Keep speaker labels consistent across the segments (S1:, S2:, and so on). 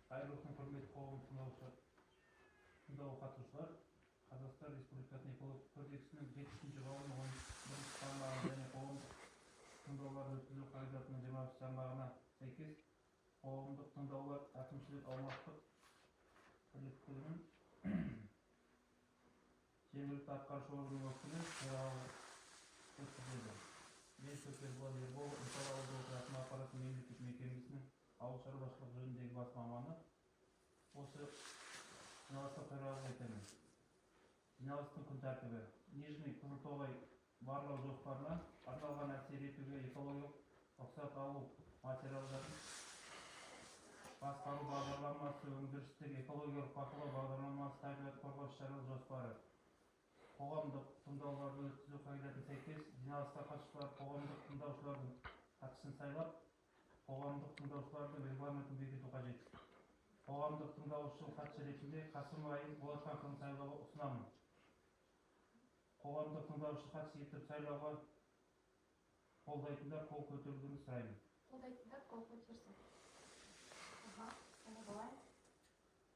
S1: Айрылықтың құрметті қоғам тыңдауға қатысушылар, Қазақстан Республикасының экология кодексінің 7-ші бабының 11-ші тармағы және қоғамдық тыңдауларды өткізу қағидатының 20-ші тармағына сәйкес қоғамдық тыңдаулар әкімшілік аумақтық біліктілігін жергілікті атқарушы органның өкілі өткізіледі. Мен Көкерболат Ербол, Мысал ауылдық әкім аппараты мемлекеттік мекемесінің ауыл шаруашылық жөніндегі бас маманы. Осы жиналысқа төрағалық етемін. Жиналыстың күн тәртібі: Нижний Қызылтоғай барлау жоспарына арналған әсер етуге экологиялық рұқсат алу материалдарын басқару бағдарламасы, өндірістік экологиялық бақылау бағдарламасы, табиғат қорғау іс-шаралар жоспары. Қоғамдық тыңдауларды өткізу қағидатына сәйкес жиналысқа қатысушылар қоғамдық тыңдаушылардың қатысын сайлап, қоғамдық тыңдаушылардың регламентін бекіту қажет. Қоғамдық тыңдаушы хатшы ретінде Қасымов Айым Болатханқызын сайлауға ұсынамын. Қоғамдық тыңдаушы хатшы етіп сайлауға қолдайтындар қол көтеруді сұраймын.
S2: Қолдайтындар қол көтерсін.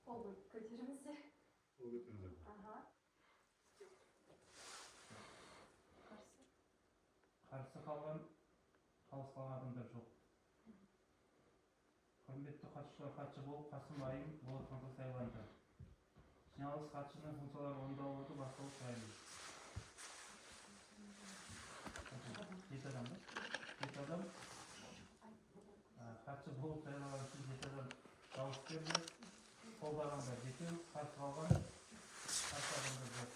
S2: Қол көтеріңіздер.
S3: Қол көтеріңіздер.
S1: Қарсы қалған адамдар жоқ. Құрметті қатысушылар, хатшы болып Қасымов Айым Болатханқызы сайланды. Жиналыс хатшының функцияларын орындауды бастауды сұраймын. 7 адам ба? 7 адам. Хатшы болып сайланған үшін 7 адам дауыс берді. Қолдағандар 7, қарсы қалған адамдар жоқ.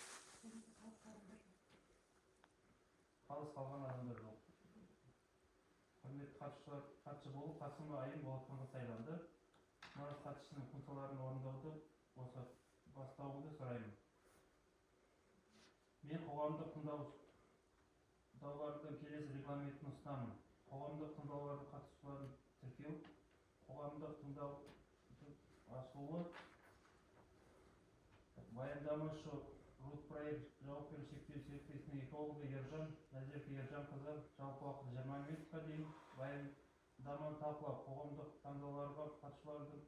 S1: Қалыс қалған адамдар жоқ. Құрметті қатысушылар, хатшы болып Қасымов Айым Болатханқызы сайланды. Жиналыс хатшысының функцияларын орындауды бастауды сұраймын. Мен қоғамдық тыңдаулардың келесі регламентін ұсынамын. Қоғамдық тыңдаулардың қатысушыларын тіркеу, қоғамдық тыңдаудың ашылуы, баяндамашы Рудпроект жауапкершілігі шектеулі серіктестігінің экологы Ержан Назерке Ержанқызы жалпы уақыты 20 минутқа дейін баяндаманы талқылап, қоғамдық тыңдауларға қатысушылардың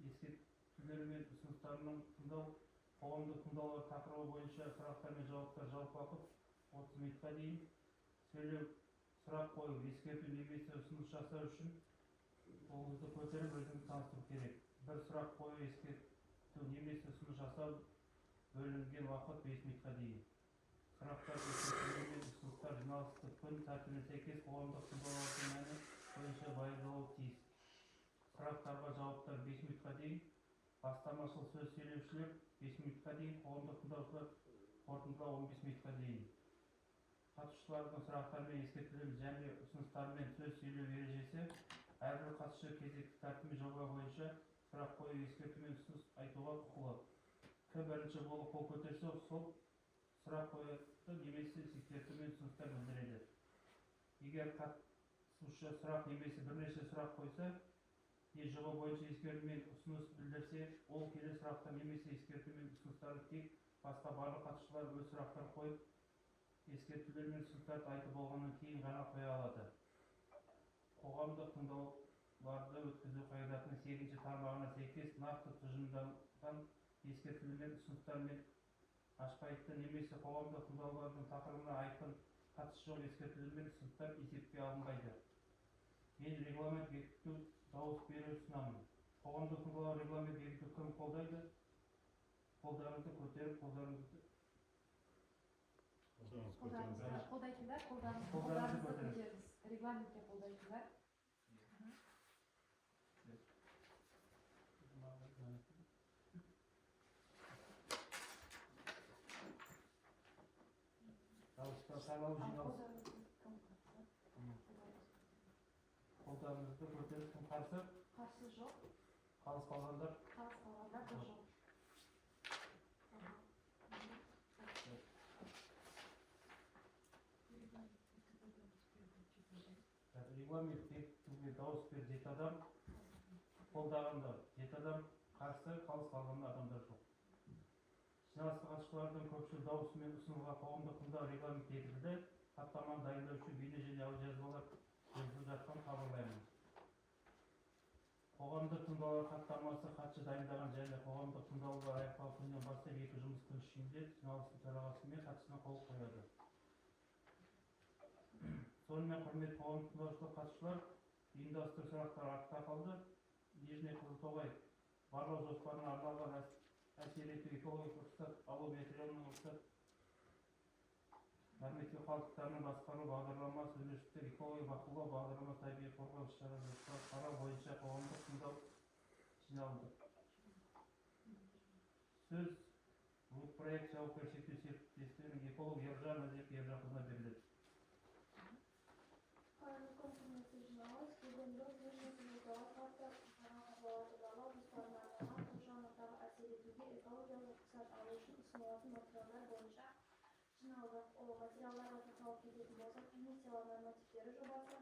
S1: ескертулері мен ұсыныстарының тыңдау, қоғамдық тыңдаулар тақырыбы бойынша сұрақтар мен жауаптар жалпы уақыт 30 минутқа дейін сөйлеу, сұрақ қою, ескерту немесе ұсыныс жасау үшін қолыңызды көтеріп өзіңізді таныстыру керек. Бір сұрақ қою, ескерту немесе ұсыныс жасау бөлінген уақыт 5 минутқа дейін. Сұрақтар, ескертулер мен ұсыныстар жиналыстық күн тәртібіне сәйкес қоғамдық тыңдаулардың мәні бойынша баяндалуы тиіс. Сұрақтарға жауаптар 5 минутқа дейін, бастамашыл сөз сөйлеушілер 5 минутқа дейін, қоғамдық тыңдаушылар қорытындылау 15 минутқа дейін. Қатысушылардың сұрақтар мен ескертулер және ұсыныстармен сөз сөйлеу ережесі: әрбір қатысушы кезекті тәртібі жоба бойынша сұрақ қою, ескерту мен ұсыныс айтуға құқылы. Кім бірінші болып қол көтерсе, сол сұрақ қояды немесе ескерту мен ұсыныстар білдіреді. Егер қатысушы сұрақ немесе бірнеше сұрақ қойса, не жоба бойынша ескерту мен ұсыныс білдірсе, ол келесі сұрақтар немесе ескерту мен ұсыныстарды тек басқа барлық қатысушылар өз сұрақтар қойып, ескертулер мен ұсыныстарды айтып болғаннан кейін ғана қоя алады. Қоғамдық тыңдауларды өткізу қағидатының 8-ші тармағына сәйкес нақты тұжырымдалған ескертулер мен ұсыныстар мен ашпайтын немесе қоғамдық тыңдаулардың тақырыбына айқын қатысы жоқ ескертулер мен ұсыныстар есепке алынбайды. Мен регламент бекіту дауыс беру ұсынамын. Қоғамдық тыңдаулар регламент бекіту кім қолдайды? Қолдарыңызды көтеріп, қолдарыңызды
S2: қолдайтындар, қолдарыңызды көтеріңіз. Регламентке қолдайтындар.
S1: дауысқа сайлау жиналыс. Қолдарыңызды көтеріп, кім қарсы?
S2: Қарсы жоқ.
S1: Қалыс қалғандар?
S2: Қалыс қалғандар да жоқ.
S1: Регламент бекітуге дауыс берді 7 адам, қолдағандар 7 адам, қарсы қалыс қалған адамдар жоқ. Жиналысқа қатысушылардың көпшілік дауысымен ұсынылған қоғамдық тыңдау регламент бекітілді. Хаттаманы дайындау үшін бейне және аудиожазбалар жүргізіліп жатқанын хабарлаймын. қоғамдық тыңдаулар хаттамасы хатшы дайындаған және қоғамдық тыңдаулар аяқталу күнінен бастап 2 жұмыс күні ішінде жиналыстың төрағасы мен хатшысына қол қояды. Сонымен құрметті қоғамдық тыңдаушылар қатысушылар, ұйымдастыру сұрақтары артта қалды. Нижний Қызылтоғай барлау жоспарына арналған әсер ету экологиялық рұқсат алу материалының рұқсат норматив қалдықтарының басқару бағдарламасы университеттік экология бақылау бағдарламасы табиғи қорғау іс-шаралары қарау бойынша қоғамдық тыңдау жиналды. Сөз бұл проект жауапкершілігі серіктестігінің эколог Ержан Назирқызына беріледі.
S2: Құрметті жиналыс, бүгін біз Нижний Қызылтоғай факторы барлау жоспарына арналған қоршаған әсер етуге экологиялық рұқсат алу үшін ұсынылатын материалдар бойынша жиналдық. Ол материалдарға тоқталып кететін болсақ, комиссиялар нормативтері жобасы,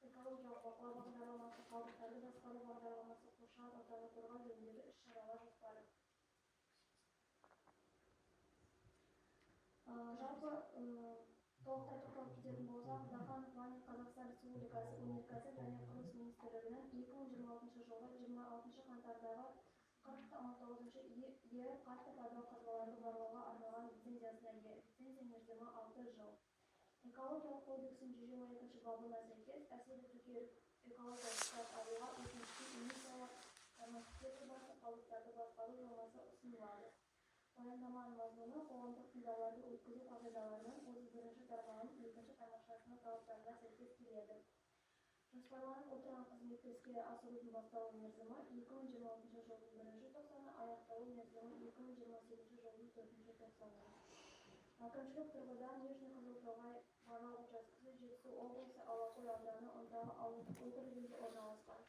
S2: экологиялық бақылау бағдарламасы, қалдықтарды басқару бағдарламасы, қоршаған ортаны қорғау жөніндегі іс-шаралар жоспары. Жалпы толықтай тоқталып кететін болсақ, Даханов Ваня Қазақстан Республикасы өнеркәсіп және құрылыс министрлігінің 2026 жылғы 26 қаңтардағы 49-е қатты пайдалы қазбаларды барлауға арналған лицензиясына ие. Лицензия мерзімі 6 жыл. Экологиялық кодекстің 122 бабына сәйкес әсер етуге экологиялық рұқсат алуға өтінішке эмиссиялар нормативтер жобасы, қалдықтарды басқару жобасы ұсынылады. Баяндаманың мазмұны қоғамдық тыңдауларды өткізу қағидаларының 31 тармағының 2 тармақшасының талаптарына сәйкес келеді. Жоспарланып отырған қызметті іске асырудың басталу мерзімі 2026 жылдың 1 тоқсаны, аяқталу мерзімі 2028 жылдың 4 тоқсаны. Әкімшілік тұрғыдан Нижний Қызылтоғай барлау учаскесі Жетісу облысы Алакөл ауданы Онталы ауылдық округінде орналасқан.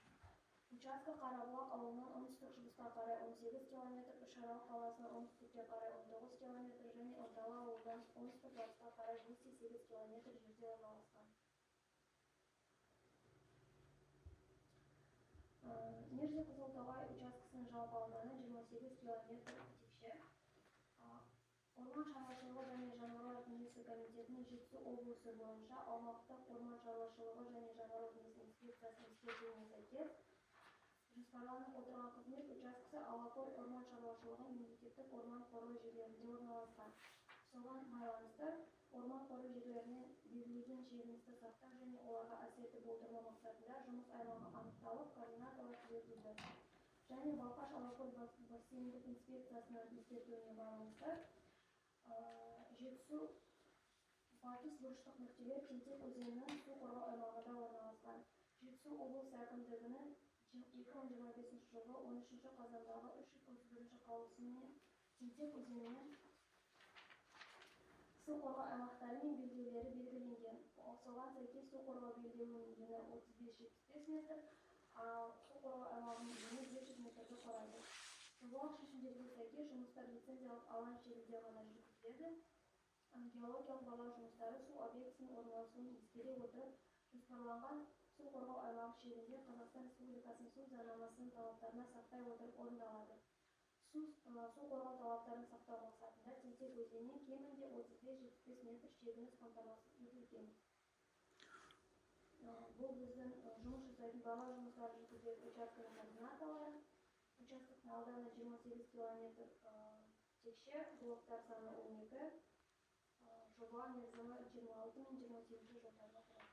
S2: Участка Қарабұлақ ауылынан оңтүстік-шығысқа қарай 18 км, Үшарал қаласынан оңтүстікке қарай 19 км және Онталы ауылдан оңтүстік-батысқа қарай 208 км жерде орналасқан. Нижний Қызылтоғай учаскесінің жалпы ауданы 28 км текше. Орман шаруашылығы және жануарлар дүниесі комитетінің Жетісу облысы бойынша аумақтық орман шаруашылығы және жануарлар дүниесі инспекциясының ескертуіне сәйкес жоспарланып отырған қызмет учаскесі Алакөл орман шаруашылығы мемлекеттік орман қоры жерлерінде орналасқан. Соған байланысты орман қоры жерлерінен белгіленген шегіністі сақтау және оларға әсерді болдырмау мақсатында жұмыс аймағы анықталып, координаталар түзетілді. Және Балқаш Алакөл бассейндік инспекциясының ескертуіне байланысты Жетісу батыс бұрыштық нүктелер Тентек өзенінің су қорғау аймағында орналасқан. Жетісу облысы әкімдігінің 2025 жылғы 13 қазандағы 331 қаулысымен Тентек өзенінің су қорғау аймақтары мен белдеулері белгіленген. Соған сәйкес су қорғау белдеуінің ені 35-75 метр, ал су қорғау аймағының ені 500 метрді құрайды. Жобалық шешімдерге сәйкес жұмыстар лицензиялық алаң шегінде ғана жүргізіледі. Геологиялық барлау жұмыстары су объектісінің орналасуын ескере отырып, жоспарланған су қорғау аймағы шегінде Қазақстан Республикасының су заңнамасының талаптарына сақтай отырып орындалады. Су қорғау талаптарын сақтау мақсатында Тентек өзенінен кемінде 35-75 метр шегініс қамтамасыз етілген. Бұл біздің жұмыс жасайтын барлау жұмыстары жүргізілетін учаскенің координаталары. Учаскенің ауданы 28 км текше, блоктар саны 12, жоба мерзімі 26 мен 28 жылдарда тұрады.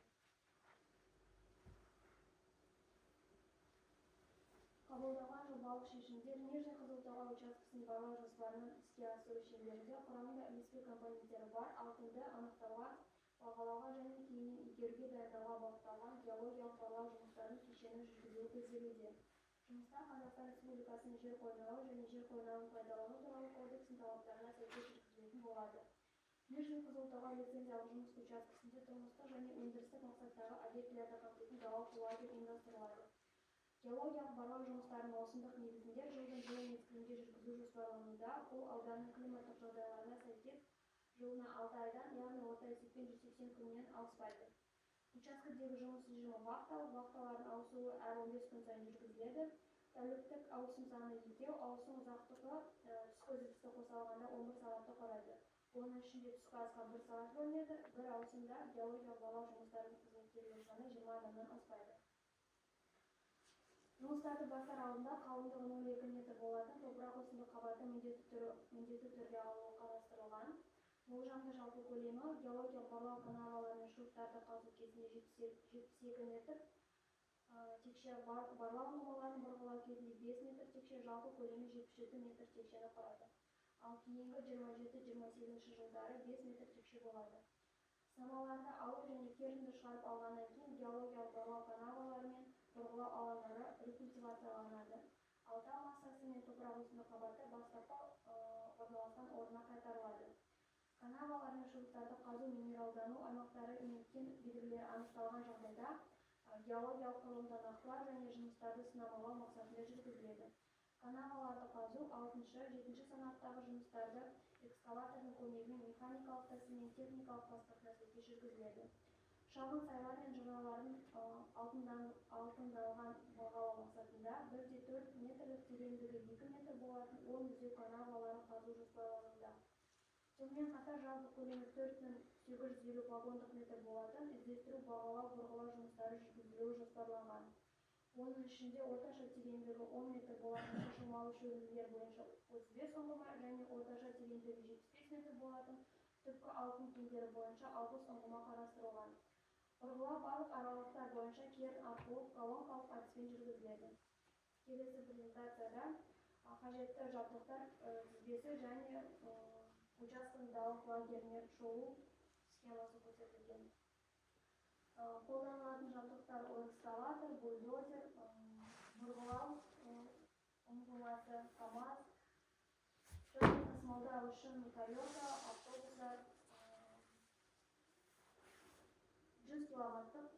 S2: Қабылданған жобалық шешімдер Нижний Қызылтоғай учаскесінің барлау жоспарының іске асыру шеңберінде құрамында ілеспе компоненттері бар, алтынды анықтауға, бағалауға және кейіннен игеруге дайындауға бағытталған геологиялық барлау жұмыстарының кешені жүргізілуі көзделуде. Жұмыстар Қазақстан Республикасының жер қойнауы және жер қойнауын пайдалану туралы кодексінің талаптарына сәйкес жүргізілетін болады. Нижний Қызылтоғай лицензиялық жұмыс учаскесінде тұрмыстық және өндірістік мақсаттағы объектілерді қамтитын далалық лагерь ұйымдастырылады. Геологиялық барлау жұмыстарын маусымдық негізінде жылдың жылы мезгілінде жүргізу жоспарлануда. Бұл ауданның климаттық жағдайларына сәйкес жылына 6 айдан, яғни орта есеппен 180 күннен ауыспайды. Учаскедегі жұмыс режимі вахталық, вахталардың ауысуы әр 15 күн сайын жүргізіледі. Тәуліктік ауысым саны 2, ауысым ұзақтығы түскі үзілісті қоса алғанда 11 сағатты құрайды. Оның ішінде түскі асқа 1 сағат бөлінеді. Бір ауысымда геологиялық барлау жұмыстарының қызметкерлері саны 20 адамнан аспайды. Жұмыстарды бастар алдында қалыңдығы 0,2 метр болатын топырақ өсімдік қабаты міндетті түрде алуы қарастырылған. Болжамды жалпы көлемі геологиялық барлау каналалары мен шұрықтарды қазу кезінде 72 метр текше, барлау нормаларын бұрғылау кезінде 5 метр текше, жалпы көлемі 77 метр текшені құрады. Ал кейінгі 27-28 жылдары 5 метр текше болады. Сынамаларды алу және керінді шығарып алғаннан кейін геологиялық барлау каналалары мен бұрғылау алаңдары рекультивацияланады. Ал тау массасы мен топырақ өсімдік қабаты бастапқы орналасқан орнына қайтарылады. Каналалар мен шұрықтарды қазу минералдану аймақтары мен кен белгілері анықталған жағдайда геологиялық құрылымды нақтылау және жұмыстарды сынамалау мақсатында жүргізіледі. Каналаларды қазу 6-7 санаттағы жұмыстарды экскаватордың көмегімен механикалық тәсілмен техникалық паспорт тәсілге жүргізіледі. Шағын сайлар мен жыралардың алтындалған бағалау мақсатында 1,4 метрлік тереңдігі 2 метр болатын 10 үзек каналаларын қазу жоспарлануда. Сонымен қатар жалпы көлемі 4850 вагондық метр болатын іздестіру, бағалау, бұрғылау жұмыстары жүргізілуі жоспарланған. Оның ішінде орташа тереңдігі 10 метр болатын шашылмалы шөгінділер бойынша 35 ұңғыма және орташа тереңдігі 75 метр болатын түпкі алтын кендері бойынша 60 ұңғыма қарастырылған. Бұрғылау барлық аралықтар бойынша керін арқылы колонкалық әдіспен жүргізіледі. Келесі презентацияда қажетті жабдықтар тізбесі және учаскенің далық лагеріне шолу схемасы көрсетілген. Қолданылатын жабдықтар экскаватор, бульдозер, бұрғылау ұңғымасы, КАМАЗ, және тасымалдау үшін Toyota, автобустар, 100 киловаттық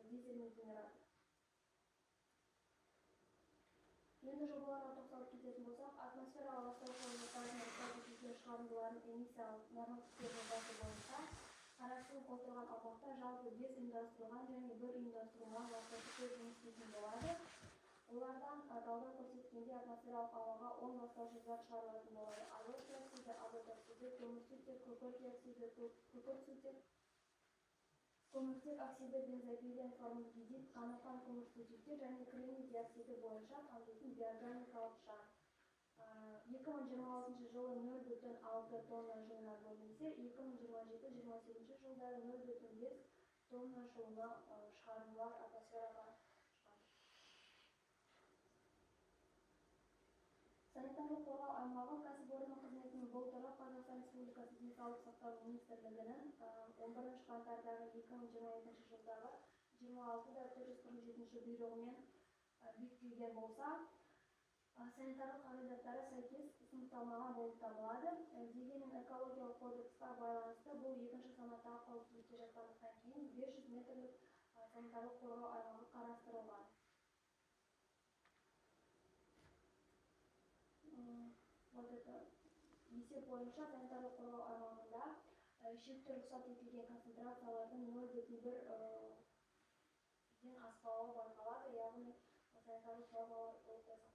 S2: дизельный генератор. Енді жобаларға тоқталып кететін болсақ, атмосфераға ластаушы заттардың рұқсат шығарындыларын эмиссиялық нормативтер жобасы бойынша қарастырылып отырған аумақта жалпы 5 ұйымдастырылған және 1 ұйымдастырылған ластаушы көз жұмыс істейтін болады. Олардан талдау көрсеткенде атмосфералық ауаға 10 ластаушы зат шығарылатын болады. Азот диоксиді, азот оксиді, көмірсутек, күкірт диоксиді, күкіртсутек, көміртек оксиді, бензопилен, формальдегид, қаныққан көмірсутектер және кремний диоксиді бойынша қамтитын биорганикалық шаң. 2026 жылы 0,6 тонна жылына бөлінсе, 2027-28 жылдары 0,5 тонна жылына шығарындылар атмосфераға шығады. Санитарлық қорғау аймағы кәсіпорынның қызметінің бұл түрі Қазақстан Республикасы денсаулық сақтау министрлігінің 11 қаңтардағы 2022 жылдағы 26-447 бұйрығымен бекітілген болса, санитарлық қағидаттары сәйкес сыныпталмаған болып табылады. Дегенмен экологиялық кодексқа байланысты бұл екінші санаттағы қауіпсіздікке жатқандықтан кейін 500 метрлік санитарлық қорғау аймағы қарастырылған. Есеп бойынша санитарлық қорғау аймағында шекті рұқсат етілген концентрациялардың 0,1-ден аспауы байқалады, яғни санитарлық нормалар толықтай сақталған.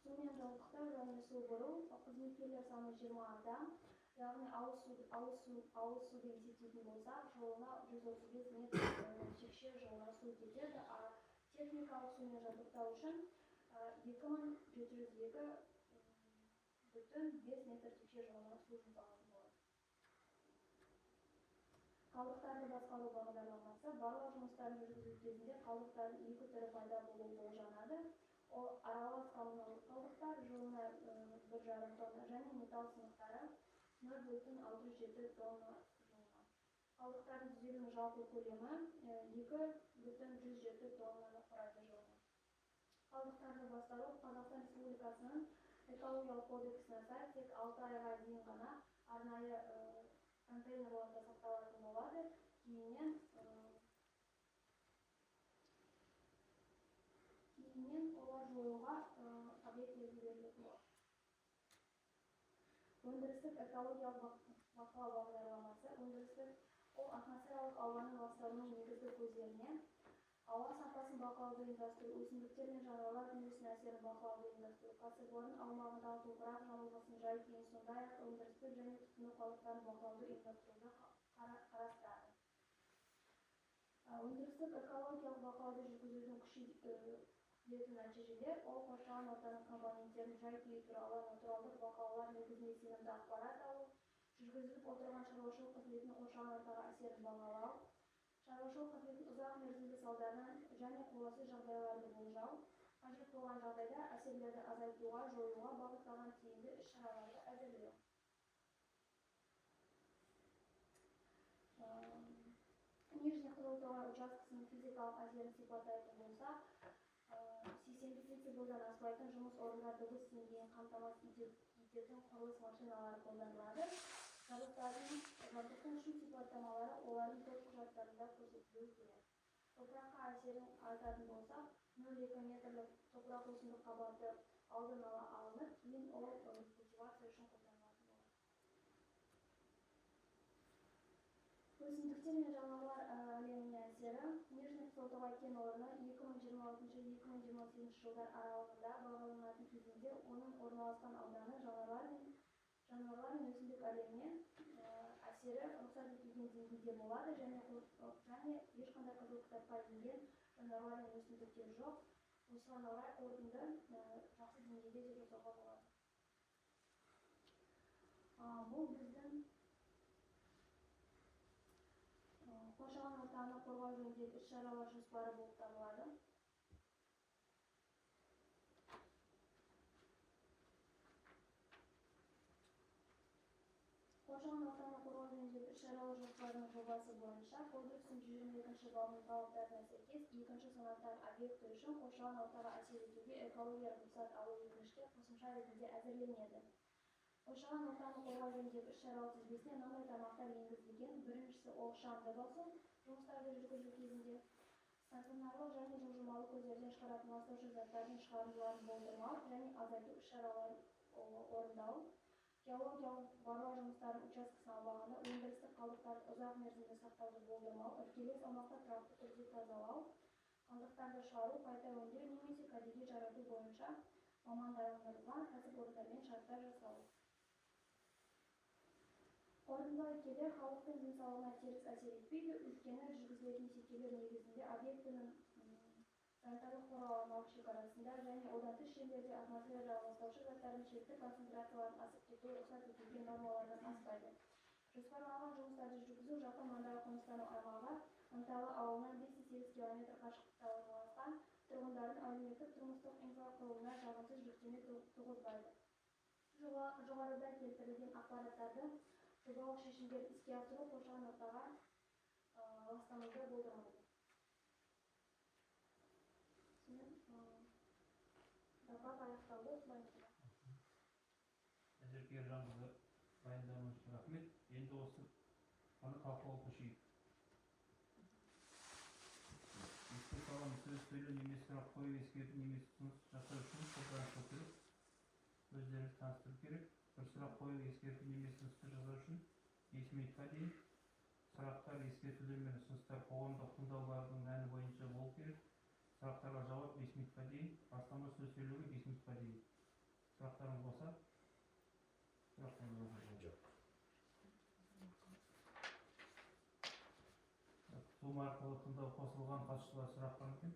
S2: Сумен жабдықтау және су бұру қызметкерлер саны 20 адам, яғни ауыз суды есептейтін болсақ, жылына 135 метр текше жылына су кетеді, а техникалық сумен жабдықтау үшін 2702,5 метр текше жылына су жұмсалатын болады. Қалдықтарды басқару бағдарламасы барлау жұмыстарын жүргізу кезінде қалдықтардың екі түрі пайда болуы болжанады. Ол аралас коммуналдық қалдықтар жылына 1,5 тонна және металл сынықтары 0,607 тонна жылына. Қалдықтардың түзілімі жалпы көлемі 2,107 тоннаны құрайды жылына. Қалдықтарды басқару Қазақстан Республикасының экологиялық кодексіне сай тек 6 айға дейін ғана арнайы контейнерларда сақталатын болады. Кейіннен олар жойуға объектілерге берілетін болады. Өндірістік экологиялық бақылау бағдарламасы өндірістік ол атмосфералық ауаның ластауының негізгі көздеріне ауа сапасын бақылауды ұйымдастыру, өсімдіктер мен жануарлар дүниесіне әсерін бақылауды ұйымдастыру, кәсіпорын аумағындағы топырақ жамылғысын жай-күйін, сондай-ақ өндірістік және тұтыну қалдықтарын бақылауды ұйымдастыруды қарастырады. Өндірістік экологиялық бақылауды жүргізудің күшейтілетін нәтижелер, ол қоршаған ортаның компоненттерін жай-күйі туралы натуралдық бақылаулар негізінде сенімді ақпарат алу, жүргізіліп отырған шаруашылық қызметінің қоршаған ортаға әсерін бағалау, шаруашылық қызметтің ұзақ мерзімді салдарынан және қолайсыз жағдайларды болжау, қажет болған жағдайда әсерлерді азайтуға, жоюға бағытталған тиімді іс-шараларды әзірлеу. Нижний Қызылтоғай учаскесінің физикалық әсерін сипаттайтын болсақ, 80 децибелден аспайтын жұмыс орындар дыбыс деңгейін қамтамасыз ететін құрылыс машиналары қолданылады. Жабдықтардың жабдықтың үшін сипаттамалары олардың төлқұжаттарында көрсетілуі керек. Топыраққа әсерін айтатын болсақ, 0,2 метрлік топырақ өсімдік қабаты алдын ала алынып, кейін ол культивация үшін қолданылатын болады. Өсімдіктер мен жануарлар әлеміне әсері. Нижний Қызылтоғай кен орны 2026-2028 жылдар аралығында бағаланатын кезеңде оның орналасқан ауданы жануарлар мен өсімдік әлеміне әсері рұқсат етілген деңгейде болады және ешқандай қызыл кітапқа енген жануарлар мен өсімдіктер жоқ. Осыған орай қорытынды жақсы деңгейде деп жасауға болады. Бұл біздің қоршаған ортаны қорғау жөніндегі іс-шаралар жоспары болып табылады. Қоршаған ортаны қорғау жөніндегі іс-шаралар жоспарының жобасы бойынша кодекстің 122 бабының талаптарына сәйкес екінші санаттағы объекті үшін қоршаған ортаға әсер етуге экологиялық рұқсат алу өтініші қосымша ретінде әзірленеді. Қоршаған ортаны қорғау жөніндегі іс-шаралар тізбесіне мынадай тармақтар енгізілген. Біріншісі ол шаңды басу жұмыстарды жүргізу кезінде стационарлық және жылжымалы көздерден шығаратын ластаушы заттардың шығарындыларын болдырмау және азайту іс-шараларын орындау, геологиялық барлау жұмыстарын учаскесі аумағында өндірістік қалдықтарды ұзақ мерзімді сақтауды болдырмау, іргелес аумақты тұрақты түрде тазалау, қалдықтарды шығару, қайта өңдеу немесе кәдеге жарату бойынша мамандандырылған кәсіпорындармен шарттар жасау. Қорытындылай келе, халықтың денсаулығына теріс әсер етпейді, өйткені жүргізілетін есептеулер негізінде объектінің санитарлық қорғау шекарасында және одан тыс жерлерде атмосферадағы ластаушы заттардың шекті концентрацияларын асып кетуі рұқсат етілген нормалардан аспайды. Жоспарланған жұмыстарды жүргізу жақын маңдағы қоныстану аймағы Ынталы ауылынан 508 км қашықтықта орналасқан тұрғындардың әлеуметтік-тұрмыстық инфрақұрылымына жағымсыз жүктеме туғызбайды. Жоғарыда келтірілген ақпараттарды жобалық шешімдерді іске асыру қоршаған ортаға ластамауды болдырмайды. Доклад аяқталды.
S1: Әзірге Ержанқызы баяндамаңыз үшін рахмет. Енді осы оны талқылауға көшейік. Еске саламыз, сөз сөйлеу немесе сұрақ қою, ескерту немесе ұсыныс жасау үшін қолданысқа тұрып өздеріңіз таныстыру керек. Бір сұрақ қою, ескерту немесе ұсыныс жасау үшін 5 минутқа дейін. Сұрақтар, ескертулер мен ұсыныстар қоғамдық тыңдаулардың мәні бойынша болу керек. Сұрақтарға жауап 5 минутқа дейін. Бастама сөз сөйлеуге 5 минутқа дейін. Сұрақтарыңыз болса? Сұрақтарыңыз болса? Жоқ. Zoom арқылы тыңдау қосылған қатысушылар сұрақ бар екен?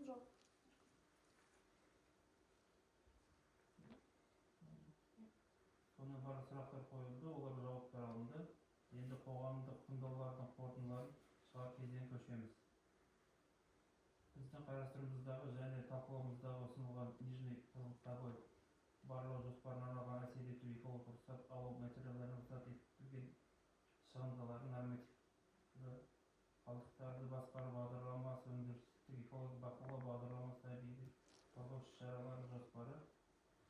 S2: Жоқ.
S1: Сонымен барлық сұрақтар қойылды, оларға жауаптар алынды. Енді қоғамдық тыңдаулардың қорытындыларын шығару кезеңіне көшеміз. Біздің қарастырымыздағы және талқылауымыздағы ұсынылған Нижний Қызылтоғай барлау жоспарына арналған әсер ету эколог рұқсат алу материалдарына рұқсат етілген шығындылардың нормативті қалдықтарды басқару бағдарламасы, өндірістік экологиялық бақылау бағдарламасы, табиғи қорғау іс-шаралары жоспары,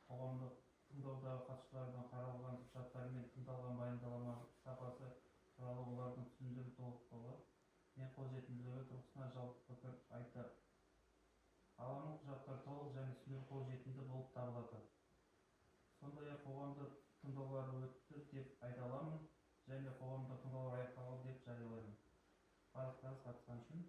S1: қоғамдық тыңдаудағы қатысушылардан қаралған құжаттар мен тыңдалған баяндама сапасы туралы олардың түсіндіру толықтығы мен қолжетімділігі тұрғысынан жалпы пікір айтты. Алынған құжаттар толық және түсіндіру қолжетімді болып табылады. Сондай-ақ қоғамдық тыңдаулар өтті деп айта аламын және қоғамдық тыңдаулар аяқталды деп жариялаймын. Барлықтарыңыз қатысқан үшін